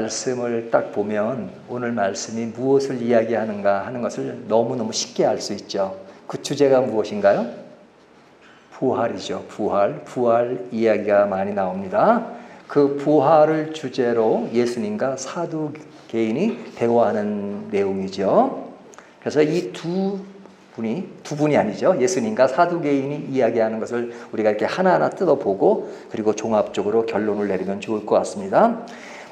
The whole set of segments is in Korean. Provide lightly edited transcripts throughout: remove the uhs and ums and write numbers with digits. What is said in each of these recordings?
말씀을 딱 보면 오늘 말씀이 무엇을 이야기하는가 하는 것을 너무너무 쉽게 알 수 있죠. 그 주제가 무엇인가요? 부활이죠. 부활 이야기가 많이 나옵니다. 그 부활을 주제로 예수님과 사두개인이 대화하는 내용이죠. 그래서 이 두 분이 아니죠. 예수님과 사두개인이 이야기하는 것을 우리가 이렇게 하나하나 뜯어보고 그리고 종합적으로 결론을 내리면 좋을 것 같습니다.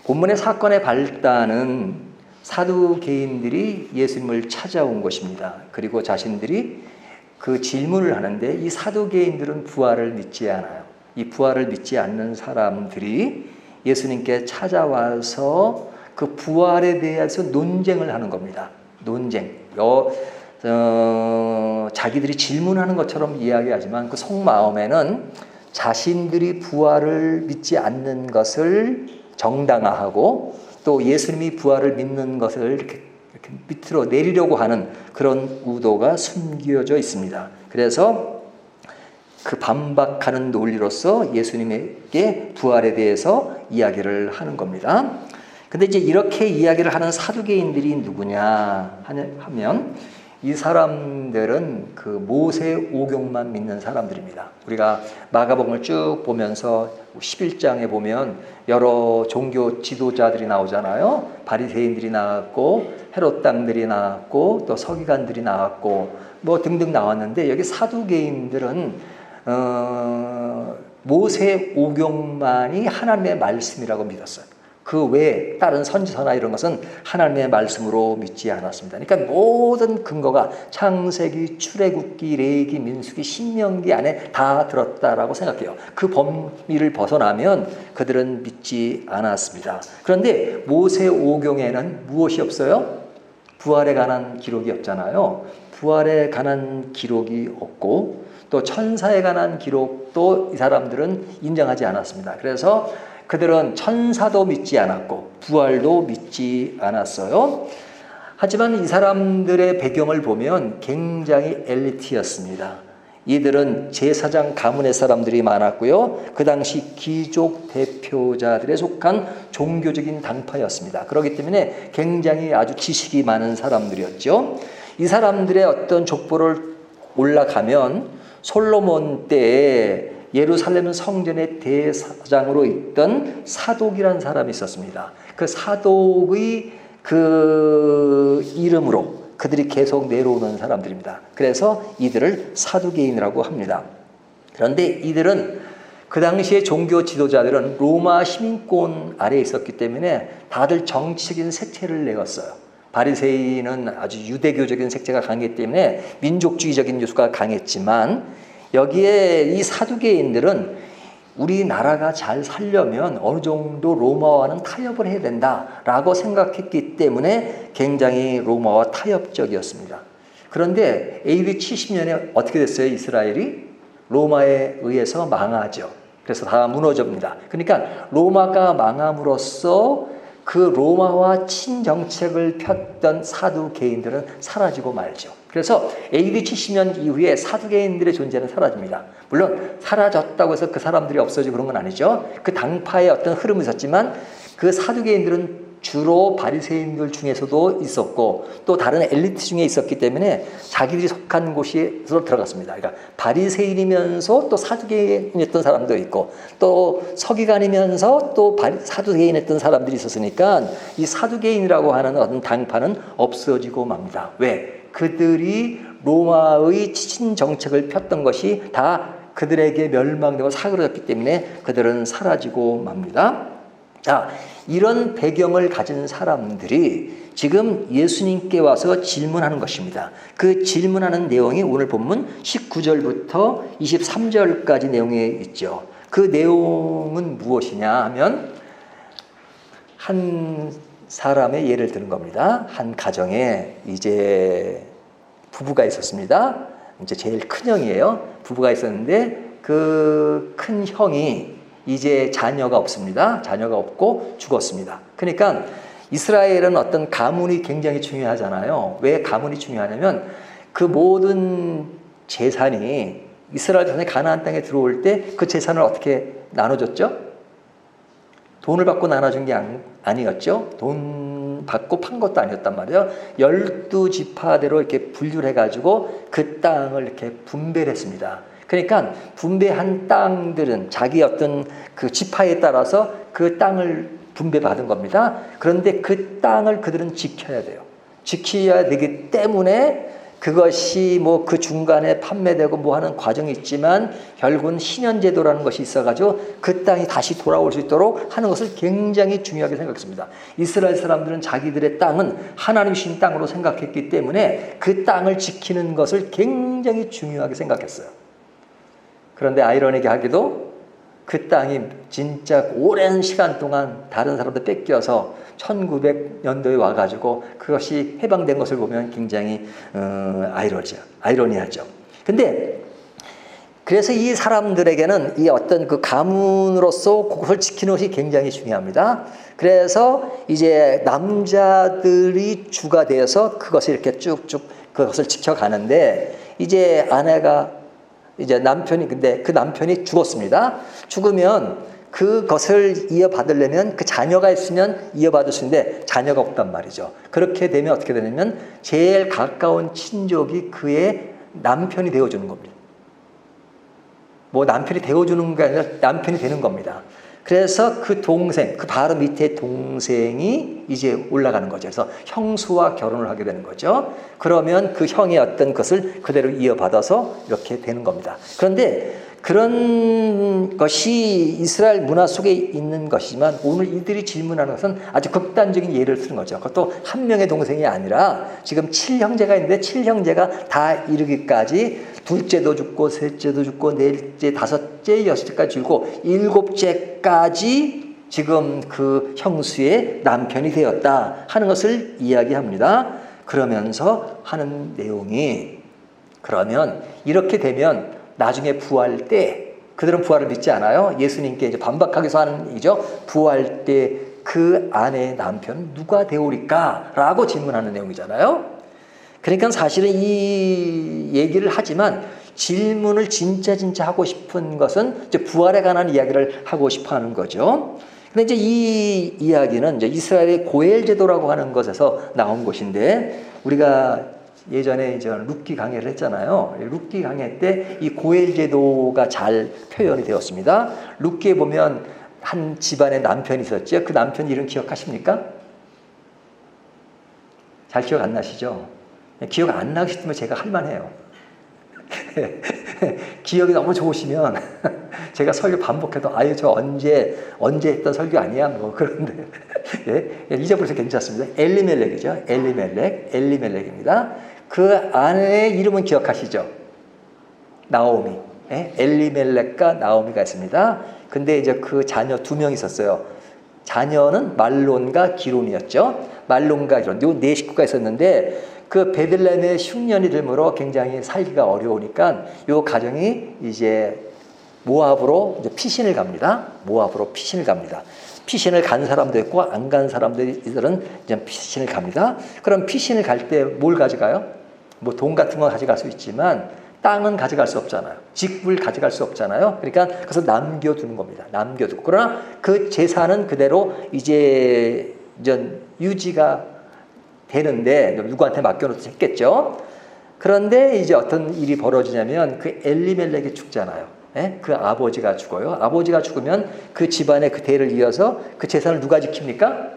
본문의 사건의 발단은 사두개인들이 예수님을 찾아온 것입니다. 그리고 자신들이 그 질문을 하는데 이 사두개인들은 부활을 믿지 않아요. 이 부활을 믿지 않는 사람들이 예수님께 찾아와서 그 부활에 대해서 논쟁을 하는 겁니다. 논쟁. 자기들이 질문하는 것처럼 이야기하지만 그 속마음에는 자신들이 부활을 믿지 않는 것을 정당화하고 또 예수님이 부활을 믿는 것을 이렇게 밑으로 내리려고 하는 그런 의도가 숨겨져 있습니다. 그래서 그 반박하는 논리로서 예수님에게 부활에 대해서 이야기를 하는 겁니다. 근데 이제 이렇게 이야기를 하는 사두개인들이 누구냐 하면 이 사람들은 그 모세 오경만 믿는 사람들입니다. 우리가 마가복음을 쭉 보면서 11장에 보면 여러 종교 지도자들이 나오잖아요. 바리새인들이 나왔고 헤롯 당들이 나왔고 또 서기관들이 나왔고 뭐 등등 나왔는데 여기 사두개인들은 모세 오경만이 하나님의 말씀이라고 믿었어요. 그 외에 다른 선지서나 이런 것은 하나님의 말씀으로 믿지 않았습니다. 그러니까 모든 근거가 창세기, 출애굽기, 레위기, 민수기, 신명기 안에 다 들었다라고 생각해요. 그 범위를 벗어나면 그들은 믿지 않았습니다. 그런데 모세 오경에는 무엇이 없어요? 부활에 관한 기록이 없잖아요. 부활에 관한 기록이 없고 또 천사에 관한 기록도 이 사람들은 인정하지 않았습니다. 그래서 그들은 천사도 믿지 않았고 부활도 믿지 않았어요. 하지만 이 사람들의 배경을 보면 굉장히 엘리트였습니다. 이들은 제사장 가문의 사람들이 많았고요. 그 당시 귀족 대표자들에 속한 종교적인 당파였습니다. 그렇기 때문에 굉장히 아주 지식이 많은 사람들이었죠. 이 사람들의 어떤 족보를 올라가면 솔로몬 때에 예루살렘 성전의 대사장으로 있던 사독이라는 사람이 있었습니다. 그 사독의 그 이름으로 그들이 계속 내려오는 사람들입니다. 그래서 이들을 사두개인이라고 합니다. 그런데 이들은 그 당시의 종교 지도자들은 로마 시민권 아래에 있었기 때문에 다들 정치적인 색채를 내었어요. 바리새인은 아주 유대교적인 색채가 강했기 때문에 민족주의적인 요소가 강했지만 여기에 이 사두개인들은 우리나라가 잘 살려면 어느 정도 로마와는 타협을 해야 된다라고 생각했기 때문에 굉장히 로마와 타협적이었습니다. 그런데 AD 70년에 어떻게 됐어요? 이스라엘이 로마에 의해서 망하죠. 그래서 다 무너집니다. 그러니까 로마가 망함으로써 그 로마와 친정책을 폈던 사두개인들은 사라지고 말죠. 그래서 AD 70년 이후에 사두개인들의 존재는 사라집니다. 물론 사라졌다고 해서 그 사람들이 없어지고 그런 건 아니죠. 그 당파의 어떤 흐름이 있었지만 그 사두개인들은 주로 바리새인들 중에서도 있었고 또 다른 엘리트 중에 있었기 때문에 자기들이 속한 곳에서 들어갔습니다. 그러니까 바리새인이면서 또 사두개인이었던 사람도 있고 또 서기관이면서 또 사두개인이었던 사람들이 있었으니까 이 사두개인이라고 하는 어떤 당파는 없어지고 맙니다. 왜? 그들이 로마의 친정책을 폈던 것이 다 그들에게 멸망되고 사그러졌기 때문에 그들은 사라지고 맙니다. 자, 이런 배경을 가진 사람들이 지금 예수님께 와서 질문하는 것입니다. 그 질문하는 내용이 오늘 본문 19절부터 23절까지 내용에 있죠. 그 내용은 무엇이냐 하면 한 사람의 예를 드는 겁니다. 한 가정에 이제 부부가 있었습니다. 이제 제일 큰 형이에요. 부부가 있었는데 그 큰 형이 이제 자녀가 없습니다. 자녀가 없고 죽었습니다. 그러니까 이스라엘은 어떤 가문이 굉장히 중요하잖아요. 왜 가문이 중요하냐면 그 모든 재산이 이스라엘 전에 가나안 땅에 들어올 때 그 재산을 어떻게 나눠줬죠? 돈을 받고 나눠준 게 아니었죠. 돈 받고 판 것도 아니었단 말이에요. 12지파대로 이렇게 분류를 해가지고 그 땅을 이렇게 분배를 했습니다. 그러니까 분배한 땅들은 자기 어떤 그 지파에 따라서 그 땅을 분배받은 겁니다. 그런데 그 땅을 그들은 지켜야 돼요. 지켜야 되기 때문에 그것이 뭐 그 중간에 판매되고 뭐 하는 과정이 있지만 결국은 신현제도라는 것이 있어가지고 그 땅이 다시 돌아올 수 있도록 하는 것을 굉장히 중요하게 생각했습니다. 이스라엘 사람들은 자기들의 땅은 하나님이 주신 땅으로 생각했기 때문에 그 땅을 지키는 것을 굉장히 중요하게 생각했어요. 그런데 아이러니하게도 그 땅이 진짜 오랜 시간 동안 다른 사람들 뺏겨서 1900년도에 와가지고 그것이 해방된 것을 보면 굉장히 아이러니하죠. 근데 그래서 이 사람들에게는 이 어떤 그 가문으로서 그것을 지키는 것이 굉장히 중요합니다. 그래서 이제 남자들이 주가 되어서 그것을 이렇게 쭉쭉 그것을 지켜가는데 이제 아내가 이제 남편이 근데 그 남편이 죽었습니다. 죽으면 그것을 이어받으려면 그 자녀가 있으면 이어받을 수 있는데 자녀가 없단 말이죠. 그렇게 되면 어떻게 되냐면 제일 가까운 친족이 그의 남편이 되어주는 겁니다. 뭐 남편이 되어주는 게 아니라 남편이 되는 겁니다. 그래서 그 동생, 그 바로 밑에 동생이 이제 올라가는 거죠. 그래서 형수와 결혼을 하게 되는 거죠. 그러면 그 형의 어떤 것을 그대로 이어받아서 이렇게 되는 겁니다. 그런데 그런 것이 이스라엘 문화 속에 있는 것이지만 오늘 이들이 질문하는 것은 아주 극단적인 예를 쓰는 거죠. 그것도 한 명의 동생이 아니라 지금 7형제가 있는데 7형제가 다 이르기까지 둘째도 죽고 셋째도 죽고 넷째, 다섯째, 여섯째까지 죽고 7째까지 지금 그 형수의 남편이 되었다 하는 것을 이야기합니다. 그러면서 하는 내용이 그러면 이렇게 되면 나중에 부활 때 그들은 부활을 믿지 않아요. 예수님께 이제 반박하기 위해서 하는 얘기죠. 부활 때 그 아내의 남편은 누가 되오리까? 라고 질문하는 내용이잖아요. 그러니까 사실은 이 얘기를 하지만 질문을 진짜 하고 싶은 것은 이제 부활에 관한 이야기를 하고 싶어 하는 거죠. 근데 이제 이 이야기는 이제 이스라엘의 고엘 제도라고 하는 것에서 나온 것인데 우리가 예전에 이제 룻기 강해를 했잖아요. 룻기 강해 때 이 고엘 제도가 잘 표현이 되었습니다. 룻기에 보면 한 집안에 남편이 있었죠. 그 남편 이름 기억하십니까? 잘 기억 안 나시죠? 기억 안 나기 싶으면 제가 할 만해요. 기억이 너무 좋으시면 제가 설교 반복해도 아유 저 언제 했던 설교 아니야 뭐 그런데 예? 잊어버려서 괜찮습니다. 엘리멜렉이죠. 엘리멜렉입니다. 그 아내의 이름은 기억하시죠? 나오미. 예? 엘리멜렉과 나오미가 있습니다. 근데 이제 그 자녀 2명 있었어요. 자녀는 말론과 기론이었죠. 말론과 기론. 요 네 식구가 있었는데 그 베들레헴의 흉년이 들므로 굉장히 살기가 어려우니까 요 가정이 이제 모압으로 이제 피신을 갑니다. 피신을 간 사람도 있고 안 간 사람들은 이제 피신을 갑니다. 그럼 피신을 갈 때 뭘 가져가요? 뭐 돈 같은 건 가져갈 수 있지만 땅은 가져갈 수 없잖아요. 직분을 가져갈 수 없잖아요. 그러니까 그래서 남겨두는 겁니다. 남겨두고. 그러나 그 재산은 그대로 이제 유지가 되는데 누구한테 맡겨놓듯 했겠죠. 그런데 이제 어떤 일이 벌어지냐면 그 엘리멜렉이 죽잖아요. 예? 그 아버지가 죽어요. 아버지가 죽으면 그 집안의 그 대를 이어서 그 재산을 누가 지킵니까?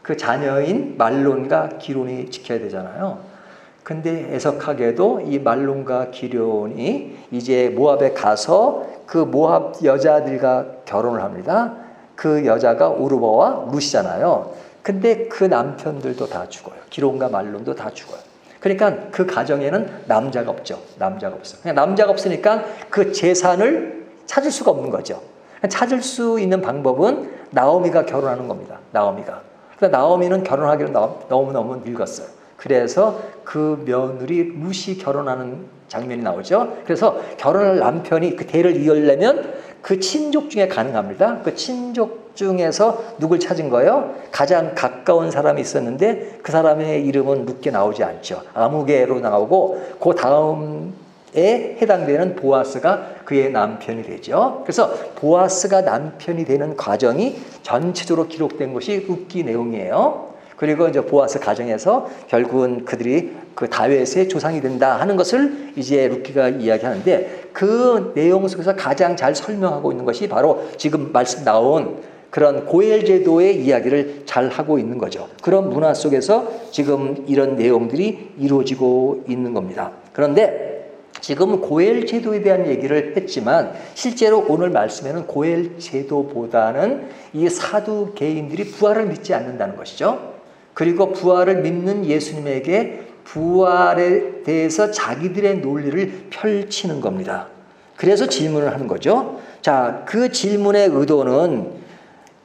그 자녀인 말론과 기론이 지켜야 되잖아요. 근데 애석하게도 이 말론과 기론이 이제 모압에 가서 그 모압 여자들과 결혼을 합니다. 그 여자가 오르바와 룻이잖아요. 근데 그 남편들도 다 죽어요. 기론과 말론도 다 죽어요. 그러니까 그 가정에는 남자가 없죠. 남자가 없어요. 그냥 남자가 없으니까 그 재산을 찾을 수가 없는 거죠. 찾을 수 있는 방법은 나오미가 결혼하는 겁니다. 나오미가. 그러니까 나오미는 결혼하기로 너무너무 늙었어요. 그래서 그 며느리 룻이 결혼하는 장면이 나오죠. 그래서 결혼할 남편이 그 대를 이으려면 그 친족 중에 가능합니다. 그 친족 중에서 누굴 찾은 거예요? 가장 가까운 사람이 있었는데 그 사람의 이름은 룻게 나오지 않죠. 아무개로 나오고 그 다음에 해당되는 보아스가 그의 남편이 되죠. 그래서 보아스가 남편이 되는 과정이 전체적으로 기록된 것이 룻기 내용이에요. 그리고 이제 보아스 가정에서 결국은 그들이 그 다윗의 조상이 된다 하는 것을 이제 룻기가 이야기하는데, 그 내용 속에서 가장 잘 설명하고 있는 것이 바로 지금 말씀 나온 그런 고엘 제도의 이야기를 잘 하고 있는 거죠. 그런 문화 속에서 지금 이런 내용들이 이루어지고 있는 겁니다. 그런데 지금 고엘 제도에 대한 얘기를 했지만 실제로 오늘 말씀에는 고엘 제도보다는 이 사두개인들이 부활을 믿지 않는다는 것이죠. 그리고 부활을 믿는 예수님에게 부활에 대해서 자기들의 논리를 펼치는 겁니다. 그래서 질문을 하는 거죠. 자, 그 질문의 의도는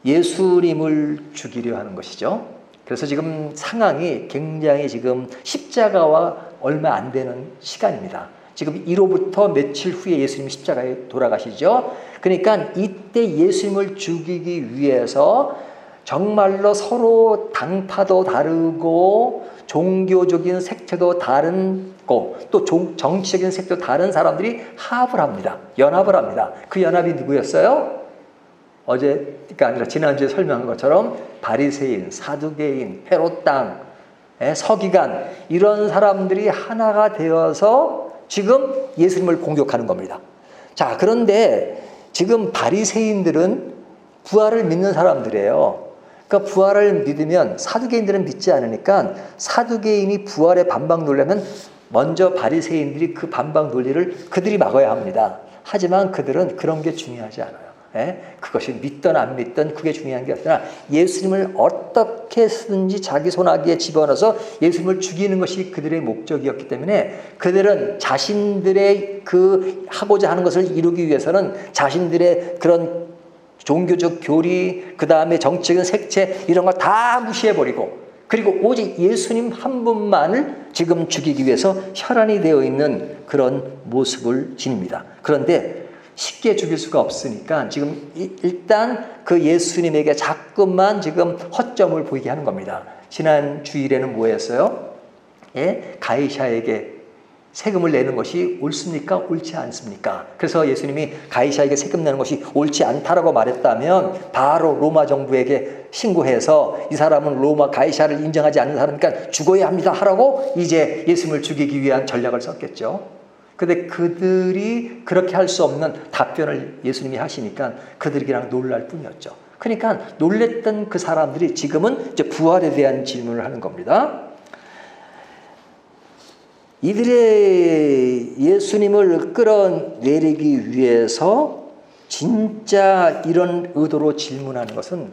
예수님을 죽이려 하는 것이죠. 그래서 지금 상황이 굉장히 지금 십자가와 얼마 안 되는 시간입니다. 지금 1호부터 며칠 후에 예수님이 십자가에 돌아가시죠. 그러니까 이때 예수님을 죽이기 위해서 정말로 서로 당파도 다르고 종교적인 색채도 다르고 또 정치적인 색도 다른 사람들이 합을 합니다. 연합을 합니다. 그 연합이 누구였어요? 어제가 아니라 지난주에 설명한 것처럼 바리새인, 사두개인, 헤롯 땅, 서기관 이런 사람들이 하나가 되어서 지금 예수님을 공격하는 겁니다. 자, 그런데 지금 바리새인들은 부활을 믿는 사람들이에요. 그러니까 부활을 믿으면 사두개인들은 믿지 않으니까 사두개인이 부활에 반박 논리면 먼저 바리새인들이 그 반박 논리를 그들이 막아야 합니다. 하지만 그들은 그런 게 중요하지 않아요. 그것이 믿든 안 믿든 그게 중요한 게 아니라 예수님을 어떻게 쓰든지 자기 손아귀에 집어넣어서 예수님을 죽이는 것이 그들의 목적이었기 때문에 그들은 자신들의 그 하고자 하는 것을 이루기 위해서는 자신들의 그런 종교적 교리, 그 다음에 정치적인 색채 이런 걸 다 무시해버리고 그리고 오직 예수님 한 분만을 지금 죽이기 위해서 혈안이 되어 있는 그런 모습을 지닙니다. 그런데 쉽게 죽일 수가 없으니까 지금 일단 그 예수님에게 자꾸만 지금 허점을 보이게 하는 겁니다. 지난 주일에는 뭐였어요? 가이사에게 세금을 내는 것이 옳습니까? 옳지 않습니까? 그래서 예수님이 가이사에게 세금 내는 것이 옳지 않다라고 말했다면 바로 로마 정부에게 신고해서 이 사람은 로마 가이사를 인정하지 않는 사람이니까 죽어야 합니다 하라고 이제 예수님을 죽이기 위한 전략을 썼겠죠. 근데 그들이 그렇게 할 수 없는 답변을 예수님이 하시니까 그들이 그냥 놀랄 뿐이었죠. 그러니까 놀랬던 그 사람들이 지금은 이제 부활에 대한 질문을 하는 겁니다. 이들의 예수님을 끌어내리기 위해서 진짜 이런 의도로 질문하는 것은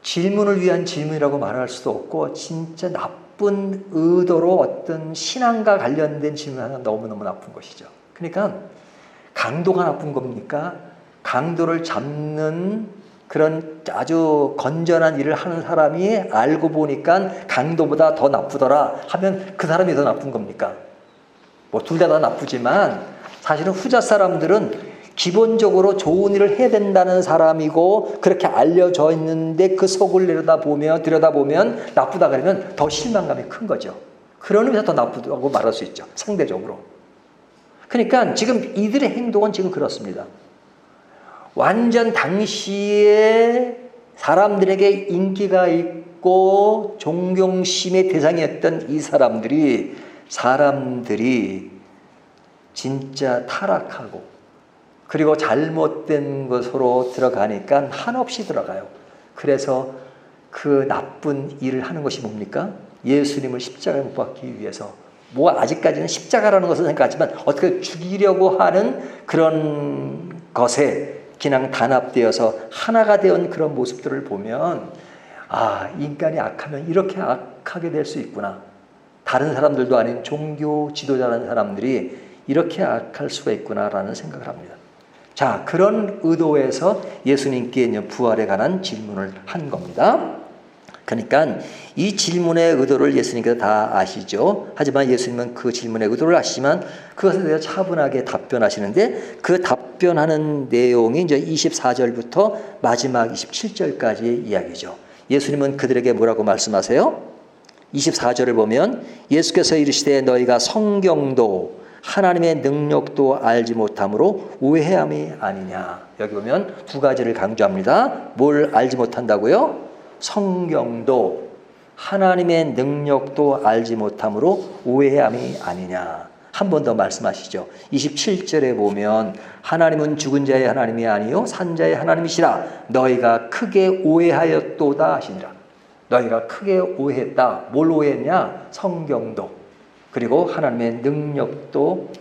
질문을 위한 질문이라고 말할 수도 없고 진짜 나쁜 의도로 어떤 신앙과 관련된 질문하는 너무너무 나쁜 것이죠. 그러니까 강도가 나쁜 겁니까? 강도를 잡는 그런 아주 건전한 일을 하는 사람이 알고 보니까 강도보다 더 나쁘더라 하면 그 사람이 더 나쁜 겁니까? 뭐 둘 다 나쁘지만 사실은 후자 사람들은 기본적으로 좋은 일을 해야 된다는 사람이고 그렇게 알려져 있는데 그 속을 들여다보면 나쁘다 그러면 더 실망감이 큰 거죠. 그런 의미에서 더 나쁘다고 말할 수 있죠. 상대적으로. 그러니까 지금 이들의 행동은 지금 그렇습니다. 완전 당시에 사람들에게 인기가 있고 존경심의 대상이었던 이 사람들이 진짜 타락하고 그리고 잘못된 것으로 들어가니까 한없이 들어가요. 그래서 그 나쁜 일을 하는 것이 뭡니까? 예수님을 십자가에 못 박기 위해서 뭐 아직까지는 십자가라는 것을 생각하지만 어떻게 죽이려고 하는 그런 것에 그냥 단합되어서 하나가 되어 그런 모습들을 보면 아, 인간이 악하면 이렇게 악하게 될 수 있구나. 다른 사람들도 아닌 종교 지도자라는 사람들이 이렇게 악할 수가 있구나라는 생각을 합니다. 자, 그런 의도에서 예수님께 부활에 관한 질문을 한 겁니다. 그러니까 이 질문의 의도를 예수님께서 다 아시죠. 하지만 예수님은 그 질문의 의도를 아시지만 그것에 대해서 차분하게 답변하시는데 그 답변하는 내용이 이제 24절부터 마지막 27절까지의 이야기죠. 예수님은 그들에게 뭐라고 말씀하세요? 24절을 보면 예수께서 이르시되 너희가 성경도 하나님의 능력도 알지 못함으로 오해함이 아니냐. 여기 보면 두 가지를 강조합니다. 뭘 알지 못한다고요? 성경도 하나님의 능력도 알지 못함으로 오해함이 아니냐. 한 번 더 말씀하시죠. 27절에 보면 하나님은 죽은 자의 하나님이 아니요 산 자의 하나님이시라. 너희가 크게 오해하였도다 하시니라. 너희가 크게 오해했다. 뭘 오해했냐? 성경도. 그리고 하나님의 능력도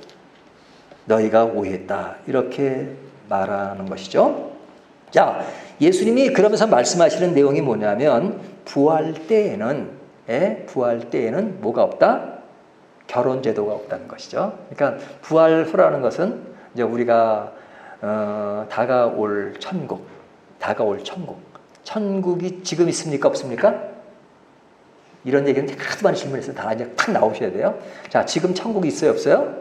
너희가 오해했다. 이렇게 말하는 것이죠. 자, 예수님이 그러면서 말씀하시는 내용이 뭐냐면 부활 때에는 뭐가 없다? 결혼 제도가 없다는 것이죠. 그러니까 부활 후라는 것은 이제 우리가 다가올 천국. 천국이 지금 있습니까? 없습니까? 이런 얘기는 하도 많이 질문해서 다 이제 탁 나오셔야 돼요. 자, 지금 천국이 있어요? 없어요?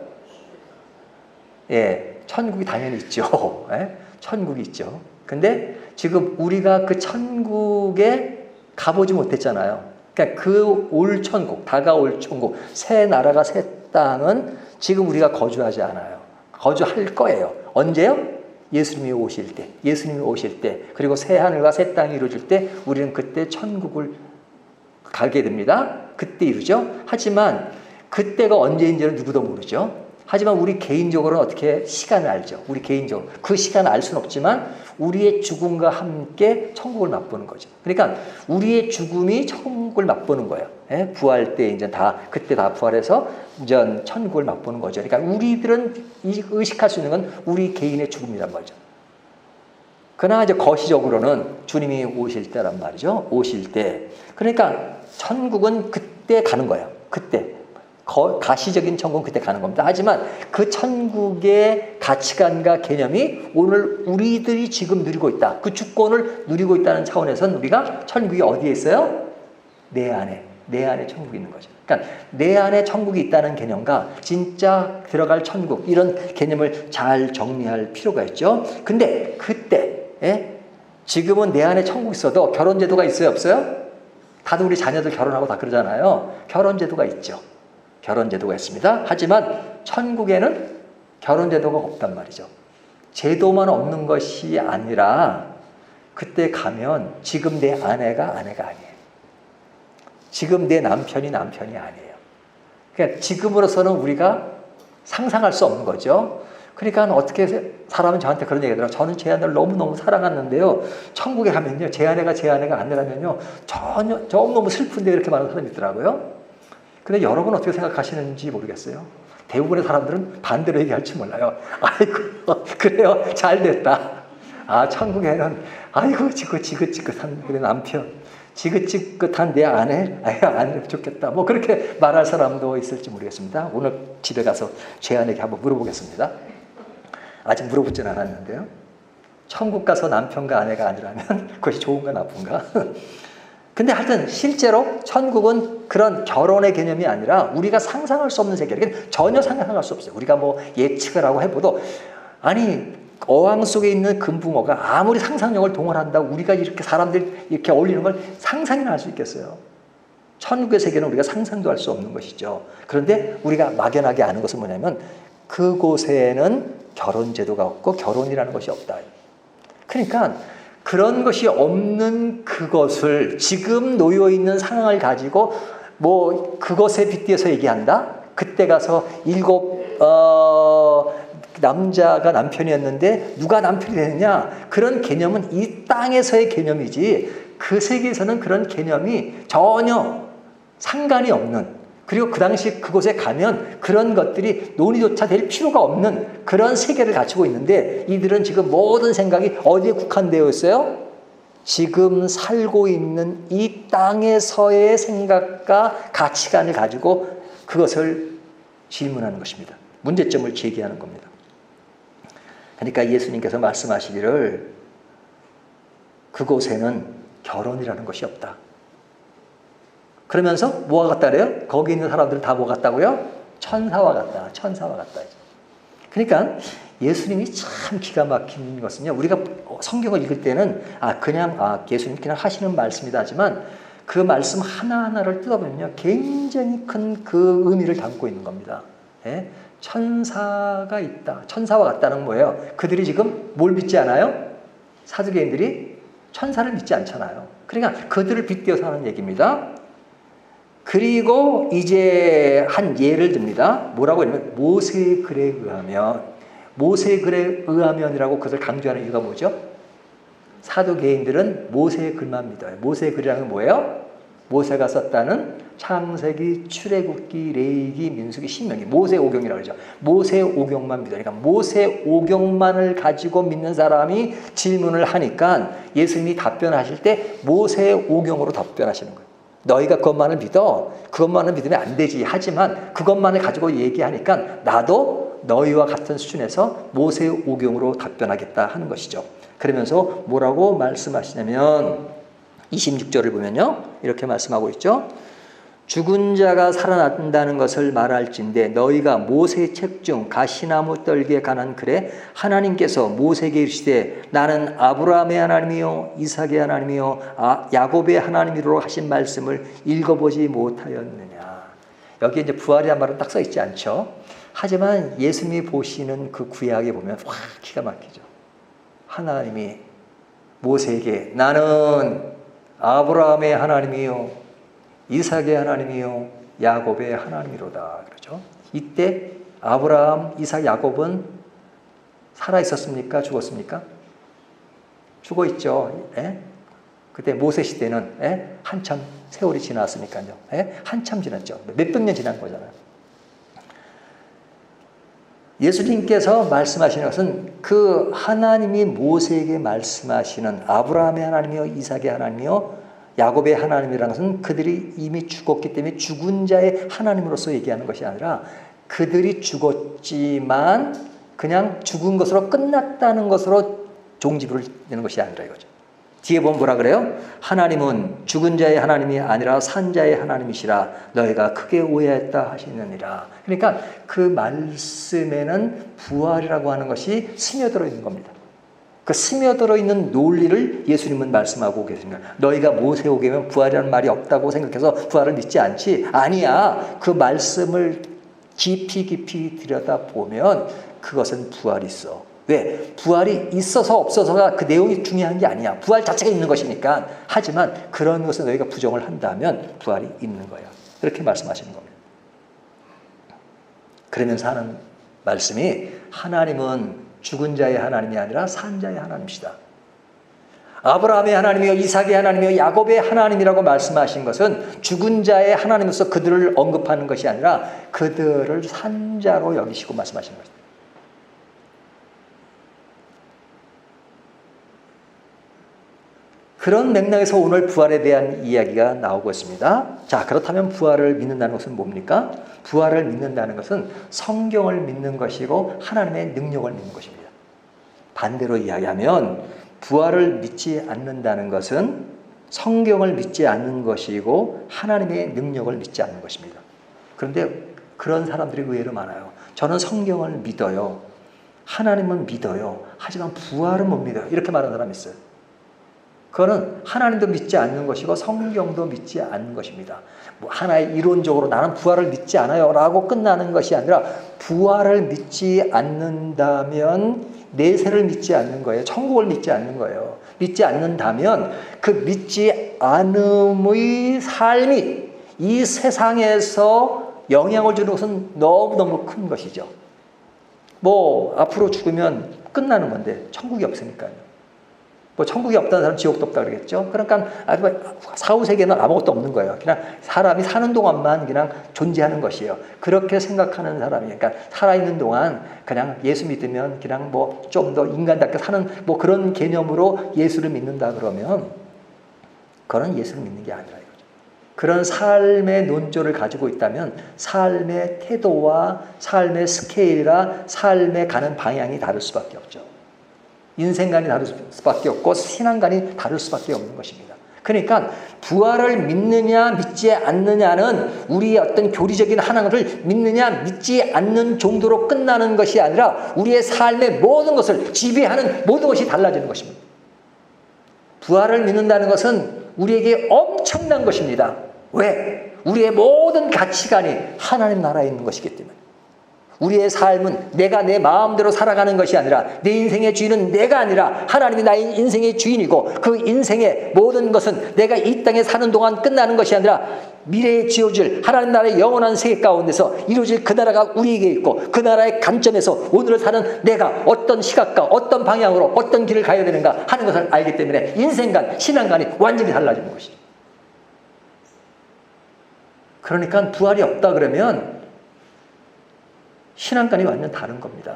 예, 천국이 당연히 있죠. 예? 천국이 있죠. 근데 지금 우리가 그 천국에 가보지 못했잖아요. 그러니까 그 올 천국, 다가올 천국, 새 나라가 새 땅은 지금 우리가 거주하지 않아요. 거주할 거예요. 언제요? 예수님이 오실 때, 그리고 새 하늘과 새 땅이 이루어질 때 우리는 그때 천국을 가게 됩니다. 그때 이루죠. 하지만 그때가 언제인지는 누구도 모르죠. 하지만 우리 개인적으로는 어떻게 시간을 알죠. 우리 개인적으로. 그 시간을 알 수는 없지만 우리의 죽음과 함께 천국을 맛보는 거죠. 그러니까 우리의 죽음이 천국을 맛보는 거예요. 예? 부활 때 이제 그때 다 부활해서 이제 천국을 맛보는 거죠. 그러니까 우리들은 의식할 수 있는 건 우리 개인의 죽음이란 말이죠. 그러나 이제 거시적으로는 주님이 오실 때란 말이죠. 오실 때. 그러니까 천국은 그때 가는 거예요. 그때. 가시적인 천국은 그때 가는 겁니다. 하지만 그 천국의 가치관과 개념이 오늘 우리들이 지금 누리고 있다. 그 주권을 누리고 있다는 차원에서는 우리가 천국이 어디에 있어요? 내 안에 천국이 있는 거죠. 그러니까 내 안에 천국이 있다는 개념과 진짜 들어갈 천국 이런 개념을 잘 정리할 필요가 있죠. 근데 그때 지금은 내 안에 천국이 있어도 결혼제도가 있어요? 없어요? 다들 우리 자녀들 결혼하고 다 그러잖아요. 결혼제도가 있죠. 결혼제도가 있습니다. 하지만 천국에는 결혼제도가 없단 말이죠. 제도만 없는 것이 아니라 그때 가면 지금 내 아내가 아니에요. 지금 내 남편이 아니에요. 그러니까 지금으로서는 우리가 상상할 수 없는 거죠. 그러니까 어떻게 사람은 저한테 그런 얘기 하더라고요. 저는 제 아내를 너무너무 사랑하는데요. 천국에 가면요. 제 아내가 아니라면요. 전혀 너무 슬픈데 이렇게 말하는 사람이 있더라고요. 근데 여러분 어떻게 생각하시는지 모르겠어요. 대부분의 사람들은 반대로 얘기할지 몰라요. 아이고, 그래요. 잘 됐다. 아, 천국에는, 아이고, 지긋지긋한 우리 남편, 지긋지긋한 내 아내를 좋겠다. 뭐 그렇게 말할 사람도 있을지 모르겠습니다. 오늘 집에 가서 제 아내에게 한번 물어보겠습니다. 아직 물어보진 않았는데요. 천국 가서 남편과 아내가 아니라면 그것이 좋은가 나쁜가? 근데 하여튼 실제로 천국은 그런 결혼의 개념이 아니라 우리가 상상할 수 없는 세계예요. 전혀 상상할 수 없어요. 우리가 뭐 예측을 하고 해봐도 아니 어항 속에 있는 금붕어가 아무리 상상력을 동원한다고 우리가 이렇게 사람들 이렇게 어울리는 걸 상상이나 할 수 있겠어요. 천국의 세계는 우리가 상상도 할 수 없는 것이죠. 그런데 우리가 막연하게 아는 것은 뭐냐면 그곳에는 결혼 제도가 없고 결혼이라는 것이 없다. 그러니까 그런 것이 없는 그것을 지금 놓여 있는 상황을 가지고 뭐 그것에 빗대서 얘기한다. 그때 가서 7 남자가 남편이었는데 누가 남편이 되느냐? 그런 개념은 이 땅에서의 개념이지 그 세계에서는 그런 개념이 전혀 상관이 없는, 그리고 그 당시 그곳에 가면 그런 것들이 논의조차 될 필요가 없는 그런 세계를 가지고 있는데 이들은 지금 모든 생각이 어디에 국한되어 있어요? 지금 살고 있는 이 땅에서의 생각과 가치관을 가지고 그것을 질문하는 것입니다. 문제점을 제기하는 겁니다. 그러니까 예수님께서 말씀하시기를 그곳에는 결혼이라는 것이 없다. 그러면서 뭐가 같다래요? 거기 있는 사람들은 다 뭐 같다고요? 천사와 같다. 천사와 같다. 그러니까 예수님이 참 기가 막힌 것은요. 우리가 성경을 읽을 때는 예수님 그냥 하시는 말씀이다 하지만 그 말씀 하나하나를 뜯어보면요. 굉장히 큰 그 의미를 담고 있는 겁니다. 예? 천사가 있다. 천사와 같다는 건 뭐예요? 그들이 지금 뭘 믿지 않아요? 사두개인들이 천사를 믿지 않잖아요. 그러니까 그들을 빗대어서 하는 얘기입니다. 그리고 이제 한 예를 듭니다. 뭐라고 하냐면 모세의 글에 의하면, 모세의 글에 의하면이라고 그것을 강조하는 이유가 뭐죠? 사두개인들은 모세의 글만 믿어요. 모세의 글이라는 건 뭐예요? 모세가 썼다는 창세기, 출애굽기, 레위기, 민수기, 신명기, 모세 오경이라고 그러죠. 모세 오경만 믿으니까 모세 오경만을 가지고 믿는 사람이 질문을 하니까 예수님이 답변하실 때 모세 오경으로 답변하시는 거예요. 너희가 그것만을 믿어. 그것만을 믿으면 안 되지. 하지만 그것만을 가지고 얘기하니까 나도 너희와 같은 수준에서 모세 오경으로 답변하겠다 하는 것이죠. 그러면서 뭐라고 말씀하시냐면 26절을 보면요. 이렇게 말씀하고 있죠. 죽은 자가 살아난다는 것을 말할진대 너희가 모세의 책 중 가시나무 떨기에 관한 글에 하나님께서 모세에게 이르시되 나는 아브라함의 하나님이요 이삭의 하나님이요 야곱의 하나님이로 하신 말씀을 읽어보지 못하였느냐. 여기 이제 부활이란 말은 딱 써 있지 않죠. 하지만 예수님이 보시는 그 구약에 보면 와 기가 막히죠. 하나님이 모세에게 나는 아브라함의 하나님이요 이삭의 하나님이요 야곱의 하나님이로다 그러죠. 이때 아브라함, 이삭, 야곱은 살아 있었습니까? 죽었습니까? 죽어 있죠. 예? 그때 모세 시대는 한참 세월이 지났으니까요. 한참 지났죠. 몇백 년 지난 거잖아요. 예수님께서 말씀하시는 것은 그 하나님이 모세에게 말씀하시는 아브라함의 하나님이요 이삭의 하나님이요 야곱의 하나님이라는 것은 그들이 이미 죽었기 때문에 죽은 자의 하나님으로서 얘기하는 것이 아니라 그들이 죽었지만 그냥 죽은 것으로 끝났다는 것으로 종지부를 내는 것이 아니라 이거죠. 뒤에 보면 뭐라 그래요? 하나님은 죽은 자의 하나님이 아니라 산 자의 하나님이시라 너희가 크게 오해했다 하시느니라. 그러니까 그 말씀에는 부활이라고 하는 것이 스며들어 있는 겁니다. 그 스며들어 있는 논리를 예수님은 말씀하고 계십니다. 너희가 모세 오경이면 부활이라는 말이 없다고 생각해서 부활을 믿지 않지? 아니야. 그 말씀을 깊이 들여다보면 그것은 부활이 있어. 왜? 부활이 있어서 없어서가 그 내용이 중요한 게 아니야. 부활 자체가 있는 것이니까. 하지만 그런 것을 너희가 부정을 한다면 부활이 있는 거야. 그렇게 말씀하시는 겁니다. 그러면서 하는 말씀이 하나님은 죽은 자의 하나님이 아니라 산 자의 하나님이시다. 아브라함의 하나님이요 이삭의 하나님이요 야곱의 하나님이라고 말씀하신 것은 죽은 자의 하나님으로서 그들을 언급하는 것이 아니라 그들을 산 자로 여기시고 말씀하시는 것입니다. 그런 맥락에서 오늘 부활에 대한 이야기가 나오고 있습니다. 자, 그렇다면 부활을 믿는다는 것은 뭡니까? 부활을 믿는다는 것은 성경을 믿는 것이고 하나님의 능력을 믿는 것입니다. 반대로 이야기하면 부활을 믿지 않는다는 것은 성경을 믿지 않는 것이고 하나님의 능력을 믿지 않는 것입니다. 그런데 그런 사람들이 의외로 많아요. 저는 성경을 믿어요. 하나님은 믿어요. 하지만 부활은 못 믿어요. 이렇게 말하는 사람이 있어요. 그거는 하나님도 믿지 않는 것이고 성경도 믿지 않는 것입니다. 뭐 하나의 이론적으로 나는 부활을 믿지 않아요 라고 끝나는 것이 아니라 부활을 믿지 않는다면 내세를 믿지 않는 거예요. 천국을 믿지 않는 거예요. 믿지 않는다면 그 믿지 않음의 삶이 이 세상에서 영향을 주는 것은 너무너무 큰 것이죠. 뭐 앞으로 죽으면 끝나는 건데 천국이 없으니까요. 뭐 천국이 없다는 사람 지옥도 없다 그러겠죠. 그러니까 사후 세계는 아무것도 없는 거예요. 그냥 사람이 사는 동안만 그냥 존재하는 것이에요. 그렇게 생각하는 사람이, 그러니까 살아있는 동안 그냥 예수 믿으면 그냥 뭐 좀 더 인간답게 사는 뭐 그런 개념으로 예수를 믿는다 그러면 그건 예수를 믿는 게 아니라 이거죠. 그런 삶의 논조를 가지고 있다면 삶의 태도와 삶의 스케일이나 삶에 가는 방향이 다를 수밖에 없죠. 인생관이 다를 수밖에 없고 신앙관이 다를 수밖에 없는 것입니다. 그러니까 부활을 믿느냐 믿지 않느냐는 우리의 어떤 교리적인 하나를 믿느냐 믿지 않는 정도로 끝나는 것이 아니라 우리의 삶의 모든 것을 지배하는 모든 것이 달라지는 것입니다. 부활을 믿는다는 것은 우리에게 엄청난 것입니다. 왜? 우리의 모든 가치관이 하나님 나라에 있는 것이기 때문에. 우리의 삶은 내가 내 마음대로 살아가는 것이 아니라 내 인생의 주인은 내가 아니라 하나님이 나의 인생의 주인이고 그 인생의 모든 것은 내가 이 땅에 사는 동안 끝나는 것이 아니라 미래에 지어질 하나님 나라의 영원한 세계 가운데서 이루어질 그 나라가 우리에게 있고 그 나라의 관점에서 오늘을 사는 내가 어떤 시각과 어떤 방향으로 어떤 길을 가야 되는가 하는 것을 알기 때문에 인생관, 신앙관이 완전히 달라지는 것이죠. 그러니까 부활이 없다 그러면 신앙관이 완전 다른 겁니다.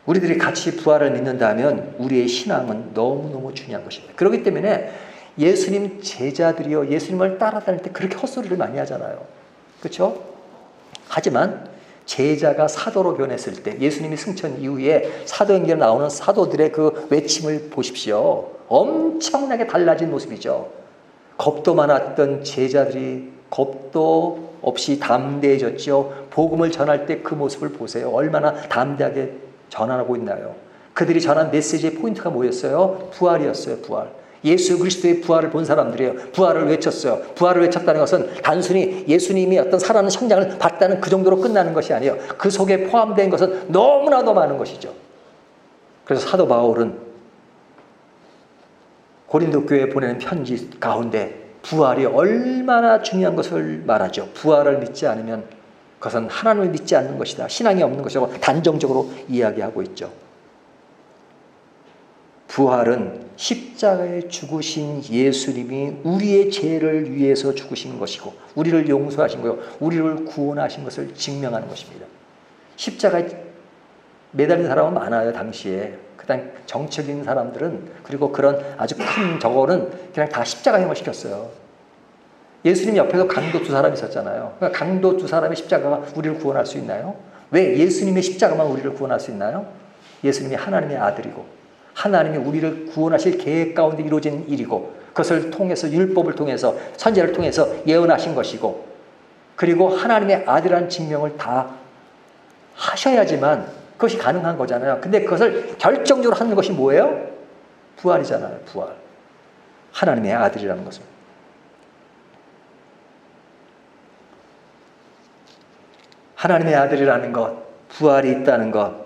우리들이 같이 부활을 믿는다면 우리의 신앙은 너무너무 중요한 것입니다. 그렇기 때문에 예수님 제자들이요, 예수님을 따라다닐 때 그렇게 헛소리를 많이 하잖아요. 그렇죠? 하지만 제자가 사도로 변했을 때 예수님이 승천 이후에 사도행전에 나오는 사도들의 그 외침을 보십시오. 엄청나게 달라진 모습이죠. 겁도 많았던 제자들이 겁도 없이 담대해졌죠. 복음을 전할 때 그 모습을 보세요. 얼마나 담대하게 전하고 있나요? 그들이 전한 메시지의 포인트가 뭐였어요? 부활이었어요. 부활. 예수 그리스도의 부활을 본 사람들이에요. 부활을 외쳤어요. 부활을 외쳤다는 것은 단순히 예수님이 어떤 살아나는 현장을 봤다는 그 정도로 끝나는 것이 아니에요. 그 속에 포함된 것은 너무나도 많은 것이죠. 그래서 사도 바울은 고린도 교회에 보내는 편지 가운데 부활이 얼마나 중요한 것을 말하죠. 부활을 믿지 않으면 그것은 하나님을 믿지 않는 것이다. 신앙이 없는 것이라고 단정적으로 이야기하고 있죠. 부활은 십자가에 죽으신 예수님이 우리의 죄를 위해서 죽으신 것이고 우리를 용서하신 거요, 우리를 구원하신 것을 증명하는 것입니다. 십자가에 매달린 사람은 많아요. 당시에 그다음 정적인 사람들은, 그리고 그런 아주 큰 저거는 그냥 다 십자가형을 시켰어요. 예수님 옆에도 강도 두 사람이 있었잖아요. 그러니까 강도 두 사람의 십자가가 우리를 구원할 수 있나요? 왜 예수님의 십자가만 우리를 구원할 수 있나요? 예수님이 하나님의 아들이고 하나님이 우리를 구원하실 계획 가운데 이루어진 일이고 그것을 통해서 율법을 통해서 선지자를 통해서 예언하신 것이고, 그리고 하나님의 아들이라는 증명을 다 하셔야지만 그것이 가능한 거잖아요. 근데 그것을 결정적으로 하는 것이 뭐예요? 부활이잖아요. 부활. 하나님의 아들이라는 것을. 하나님의 아들이라는 것, 부활이 있다는 것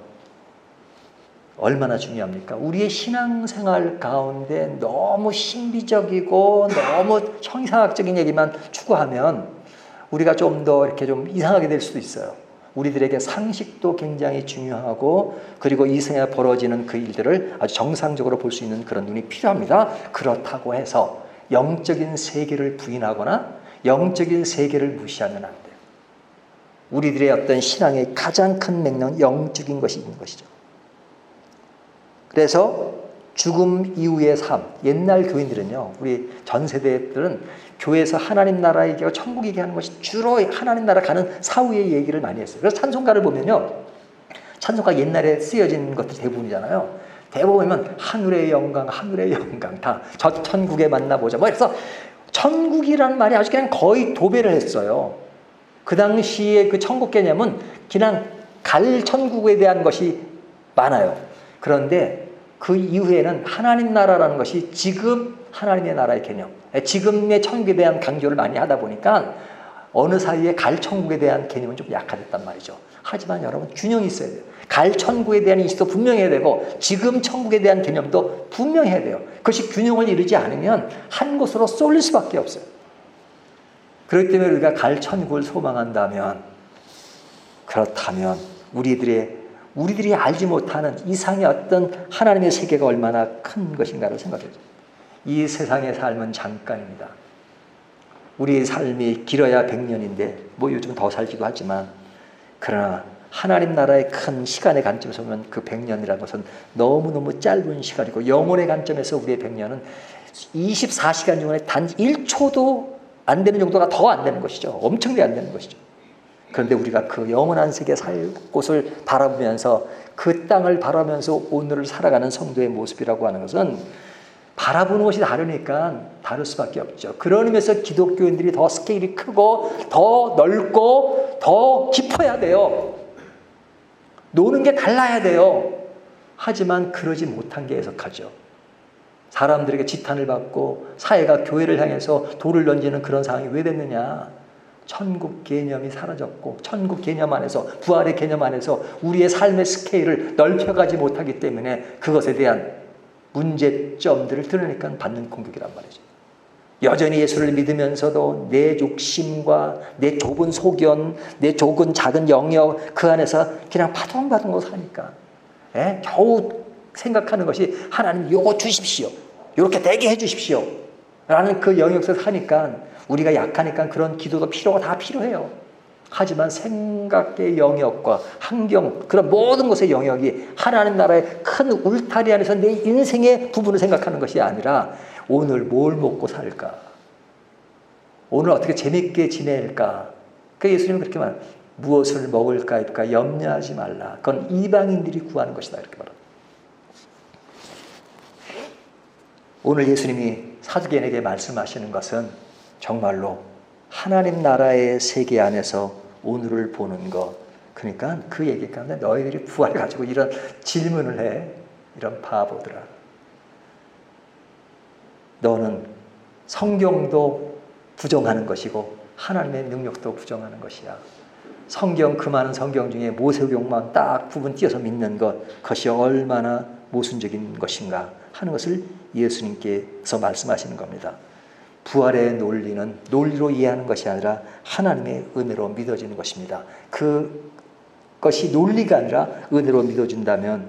얼마나 중요합니까? 우리의 신앙생활 가운데 너무 신비적이고 너무 형이상학적인 얘기만 추구하면 우리가 좀 더 이렇게 좀 이상하게 될 수도 있어요. 우리들에게 상식도 굉장히 중요하고, 그리고 이 생에 벌어지는 그 일들을 아주 정상적으로 볼 수 있는 그런 눈이 필요합니다. 그렇다고 해서 영적인 세계를 부인하거나 영적인 세계를 무시하면 안 돼요. 우리들의 어떤 신앙의 가장 큰 맥락은 영적인 것이 있는 것이죠. 그래서 죽음 이후의 삶, 옛날 교인들은요, 우리 전 세대들은 교회에서 하나님 나라 얘기하고 천국 얘기하는 것이 주로 하나님 나라 가는 사후의 얘기를 많이 했어요. 그래서 찬송가를 보면요, 찬송가 옛날에 쓰여진 것들 대부분이잖아요. 대부분이면 하늘의 영광, 하늘의 영광, 다 저 천국에 만나보자. 뭐 그래서 천국이라는 말이 아주 그냥 거의 도배를 했어요. 그 당시에 그 천국 개념은 그냥 갈 천국에 대한 것이 많아요. 그런데 그 이후에는 하나님 나라라는 것이 지금 하나님의 나라의 개념, 지금의 천국에 대한 강조를 많이 하다 보니까 어느 사이에 갈 천국에 대한 개념은 좀 약화됐단 말이죠. 하지만 여러분, 균형이 있어야 돼요. 갈 천국에 대한 인식도 분명해야 되고 지금 천국에 대한 개념도 분명해야 돼요. 그것이 균형을 이루지 않으면 한 곳으로 쏠릴 수밖에 없어요. 그렇기 때문에 우리가 갈 천국을 소망한다면, 그렇다면 우리들이 알지 못하는 이상의 어떤 하나님의 세계가 얼마나 큰 것인가를 생각해요. 이 세상의 삶은 잠깐입니다. 우리의 삶이 길어야 100년인데 뭐 요즘 더 살기도 하지만, 그러나 하나님 나라의 큰 시간의 관점에서 보면 그 100년이라는 것은 너무너무 짧은 시간이고, 영혼의 관점에서 우리의 100년은 24시간 중에 단 1초도 안 되는 정도가 더 안 되는 것이죠. 엄청나게 안 되는 것이죠. 그런데 우리가 그 영원한 세계 살 곳을 바라보면서, 그 땅을 바라보면서 오늘을 살아가는 성도의 모습이라고 하는 것은 바라보는 것이 다르니까 다를 수밖에 없죠. 그런 의미에서 기독교인들이 더 스케일이 크고 더 넓고 더 깊어야 돼요. 노는 게 달라야 돼요. 하지만 그러지 못한 게 애석하죠. 사람들에게 지탄을 받고 사회가 교회를 향해서 돌을 던지는 그런 상황이 왜 됐느냐? 천국 개념이 사라졌고 천국 개념 안에서 부활의 개념 안에서 우리의 삶의 스케일을 넓혀가지 못하기 때문에 그것에 대한 문제점들을 드러내니까 받는 공격이란 말이죠. 여전히 예수를 믿으면서도 내 욕심과 내 좁은 소견, 내 좁은 작은 영역 그 안에서 그냥 파동파동 사니까 겨우 생각하는 것이 하나님 요거 주십시오. 이렇게 되게 해 주십시오. 라는 그 영역에서 사니까 우리가 약하니까 그런 기도도 다 필요해요. 하지만 생각의 영역과 환경, 그런 모든 것의 영역이 하나님 나라의 큰 울타리 안에서 내 인생의 부분을 생각하는 것이 아니라 오늘 뭘 먹고 살까? 오늘 어떻게 재밌게 지낼까? 그 예수님은 그렇게 말합니다. 무엇을 먹을까 할까 염려하지 말라. 그건 이방인들이 구하는 것이다. 이렇게 말합니다. 오늘 예수님이 사두개인에게 말씀하시는 것은 정말로 하나님 나라의 세계 안에서 오늘을 보는 것. 그러니까 그 얘기 가운데 너희들이 부활 가지고 이런 질문을 해. 이런 바보들아. 너는 성경도 부정하는 것이고 하나님의 능력도 부정하는 것이야. 성경 그 많은 성경 중에 모세오경만 딱 부분 띄어서 믿는 것, 그것이 얼마나 모순적인 것인가 하는 것을 예수님께서 말씀하시는 겁니다. 부활의 논리는 논리로 이해하는 것이 아니라 하나님의 은혜로 믿어지는 것입니다. 그것이 논리가 아니라 은혜로 믿어진다면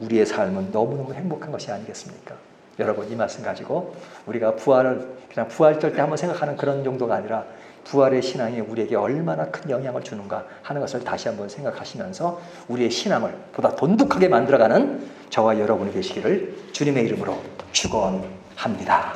우리의 삶은 너무너무 행복한 것이 아니겠습니까? 여러분 이 말씀 가지고 우리가 부활을 그냥 부활절 때 한번 생각하는 그런 정도가 아니라 부활의 신앙이 우리에게 얼마나 큰 영향을 주는가 하는 것을 다시 한번 생각하시면서 우리의 신앙을 보다 돈독하게 만들어가는 저와 여러분이 되시기를 주님의 이름으로 축원합니다.